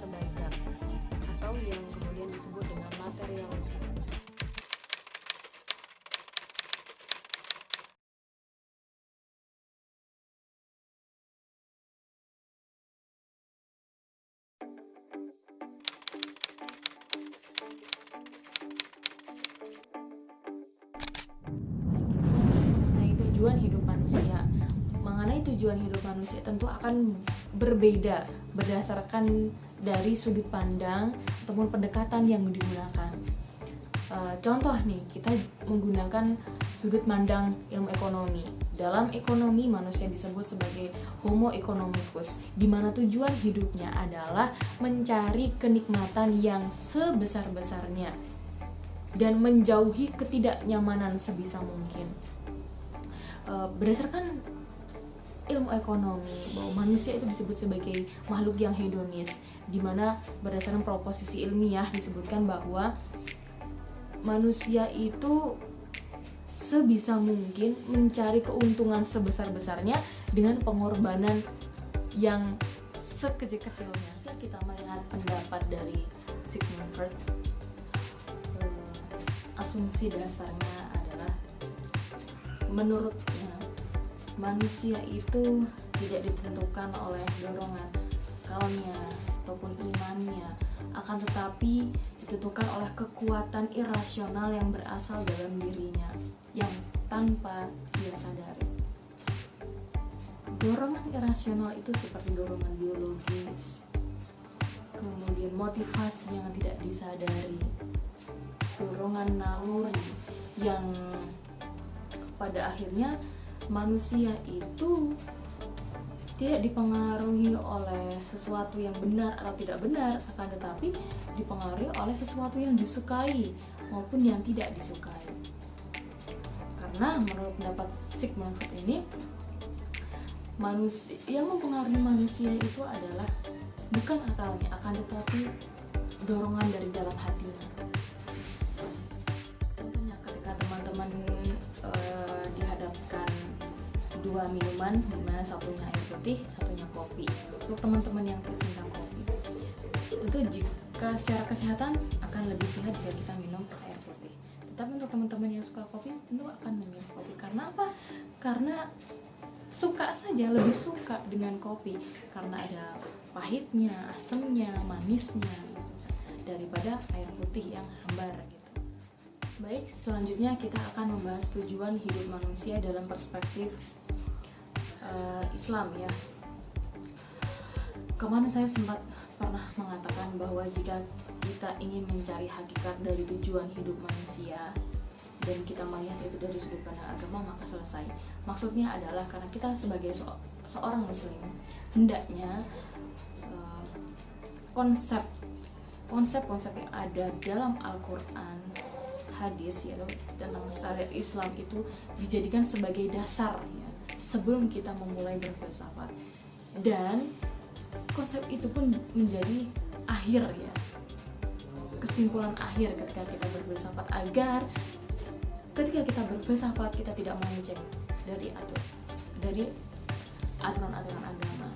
bazar atau yang kemudian disebut dengan materialisme. Tujuan hidup manusia. Mengenai tujuan hidup manusia tentu akan berbeda berdasarkan dari sudut pandang ataupun pendekatan yang digunakan. Contoh nih, kita menggunakan sudut pandang ilmu ekonomi. Dalam ekonomi manusia disebut sebagai homo economicus, di mana tujuan hidupnya adalah mencari kenikmatan yang sebesar-besarnya dan menjauhi ketidaknyamanan sebisa mungkin. Berdasarkan ilmu ekonomi, bahwa manusia itu disebut sebagai makhluk yang hedonis, di mana berdasarkan proposisi ilmiah disebutkan bahwa manusia itu sebisa mungkin mencari keuntungan sebesar-besarnya dengan pengorbanan yang sekecil-kecilnya. Kita melihat pendapat dari Sigmund Freud, asumsi dasarnya adalah menurutnya manusia itu tidak ditentukan oleh dorongan akalnya ataupun imannya, akan tetapi ditentukan oleh kekuatan irasional yang berasal dalam dirinya yang tanpa dia sadari. Dorongan irasional itu seperti dorongan biologis, kemudian motivasi yang tidak disadari, dorongan naluri yang pada akhirnya manusia itu tidak dipengaruhi oleh sesuatu yang benar atau tidak benar, akan tetapi dipengaruhi oleh sesuatu yang disukai maupun yang tidak disukai. Karena menurut pendapat Sigmund Freud ini, manusia yang mempengaruhi manusia itu adalah bukan akalnya, akan tetapi dorongan dari dalam hatinya. Contohnya ketika teman-teman dihadapkan dua minuman, dimana satunya air putih, satunya kopi. Untuk teman-teman yang pecinta kopi, tentu jika secara kesehatan akan lebih sehat jika kita minum air putih. Tetapi untuk teman-teman yang suka kopi, tentu akan memilih kopi. Karena apa? Karena suka saja, lebih suka dengan kopi karena ada pahitnya, asamnya, manisnya daripada air putih yang hambar gitu. Baik, selanjutnya kita akan membahas tujuan hidup manusia dalam perspektif Islam ya. Kemarin saya sempat pernah mengatakan bahwa jika kita ingin mencari hakikat dari tujuan hidup manusia dan kita melihat itu dari sudut pandang agama, maka selesai. Maksudnya adalah karena kita sebagai seorang muslim hendaknya konsep-konsep yang ada dalam Al-Quran, hadis yaitu tentang syariat Islam itu dijadikan sebagai dasar ya, sebelum kita memulai berfilsafat, dan konsep itu pun menjadi akhir ya, kesimpulan akhir ketika kita berfilsafat, agar ketika kita berfilsafat kita tidak melenceng dari aturan-aturan agama.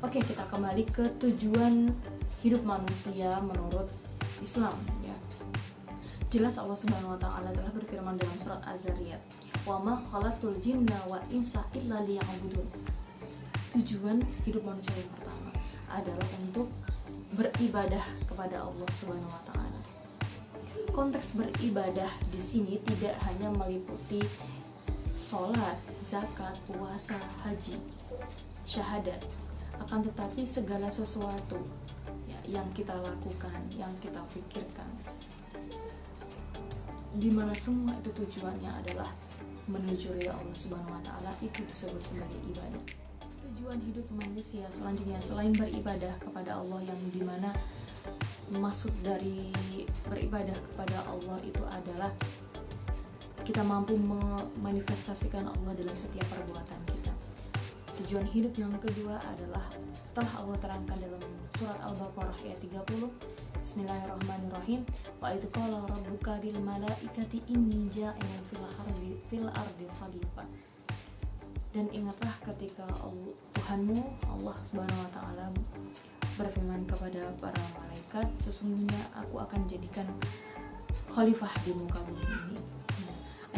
Oke, kita kembali ke tujuan hidup manusia menurut Islam ya. Jelas Allah Subhanahu wa taala telah berfirman dalam surat Az-Zariyat, "Wa ma khalaqtul jinna wal insa illa liya'budun." Tujuan hidup manusia yang pertama adalah untuk beribadah kepada Allah Subhanahu wa taala. Konteks beribadah di sini tidak hanya meliputi sholat, zakat, puasa, haji, syahadat, akan tetapi segala sesuatu ya, yang kita lakukan, yang kita pikirkan, di mana semua itu tujuannya adalah menuju ridha Allah Subhanahu wa taala, itu disebut sebagai ibadah. Tujuan hidup manusia selanjutnya selain beribadah kepada Allah, yang dimana maksud dari beribadah kepada Allah itu adalah kita mampu memanifestasikan Allah dalam setiap perbuatan kita. Tujuan hidup yang kedua adalah telah Allah terangkan dalam surat Al-Baqarah ayat 30. Bismillahirrahmanirrahim. Wa idz qala rabbuka lil malaikati inni ja'ilun fil ardi khalifah. Dan ingatlah ketika Tuhanmu Allah Subhanahu wa taala berfirman kepada para malaikat, sesungguhnya aku akan jadikan khalifah di muka bumi ini.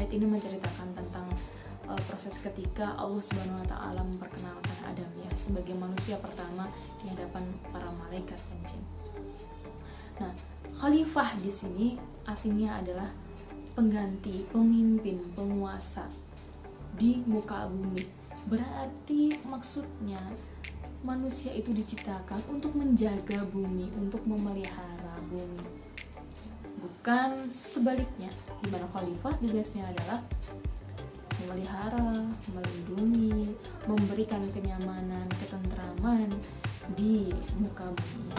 Ayat ini menceritakan tentang proses ketika Allah Subhanahu wa taala memperkenalkan Adam ya sebagai manusia pertama di hadapan para malaikat dan jin. Nah, khalifah di sini artinya adalah pengganti, pemimpin, penguasa di muka bumi. Berarti maksudnya manusia itu diciptakan untuk menjaga bumi, untuk memelihara bumi, bukan sebaliknya, di mana khalifah tugasnya adalah memelihara, melindungi, memberikan kenyamanan, ketentraman di muka bumi,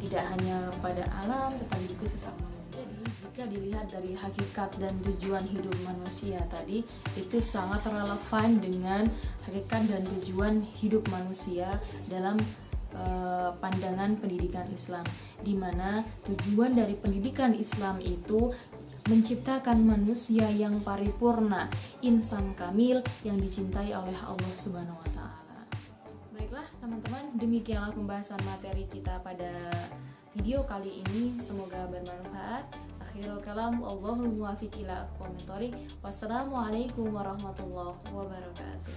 tidak hanya pada alam tetapi juga sesama manusia. Jika dilihat dari hakikat dan tujuan hidup manusia tadi, itu sangat relevan dengan hakikat dan tujuan hidup manusia dalam pandangan pendidikan Islam, di mana tujuan dari pendidikan Islam itu menciptakan manusia yang paripurna, insan kamil yang dicintai oleh Allah Subhanahu wa taala. Baiklah teman-teman, demikianlah pembahasan materi kita pada video kali ini, semoga bermanfaat. Akhirul kalam, Allahul muwaffiq ila aqwamit thoriq. Wassalamualaikum warahmatullahi wabarakatuh.